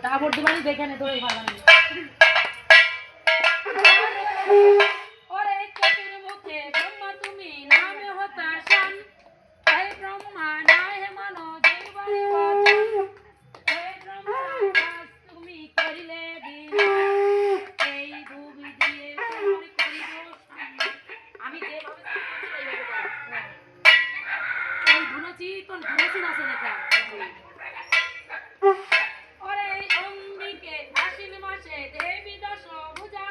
তারপর দিবানি দেখে নে তোর এই ভালো ওরে কপির মুখে ব্রহ্মা তুমি নামে হতাশান হে ব্রহ্মা না হে মানো জীবন বচন হে ব্রহ্মা কাজ তুমি করিলে দিন এই দুবি দিয়ে তোমার করিব আমি যেভাবে এই ধুনচি কোন ধুনচি আছে লেখা ওরে অম্বিকে আশ্বিন মাসে দেবী দশ ভুজা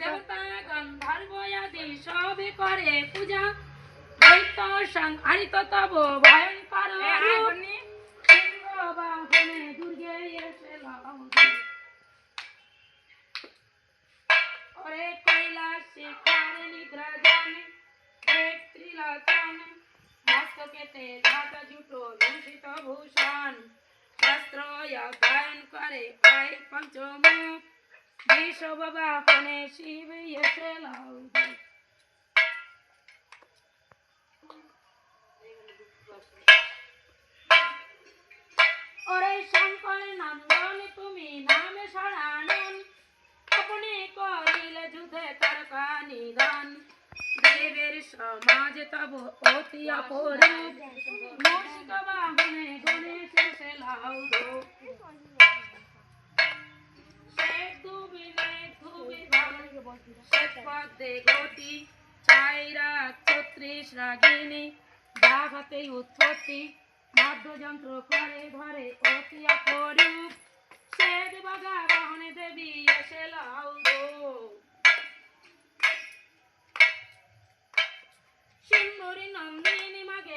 দেবতা গন্ধর্ব আদি সবে করে পূজা দৈত্য সংহারিত তব ভয়ঙ্কর সিংহ বাহনে দুর্গে এসে ওরে কৈলাস শিখরে নিদ্রা জানে এক ত্রিলোচন মস্তকেতে ধাত জুটো লুষিত ভূষণ শাস্ত্র অধ্যয়ন করে আই পঞ্চমুখ বিশ্বব বাহনে শিব এসে লাউদে ওরে শঙ্কর নন্দন তুমি নামে শরণন আপনি করিলে যুদ্ধে তারকা নিধন দেবের সমাজ তব অতি অপরূপ মৌসিক বাহনে গণেশ এসে লাউদো পদে গতি চাইরা ৩৬ রাগিনী জাগতে উৎপত্তি বাদ্যযন্ত্র করে ঘরে অতি অপরূপ শ্বেত বাগা বাহনে দেবী এসে লাউদো সিন্দুরি নন্দিনী মাগে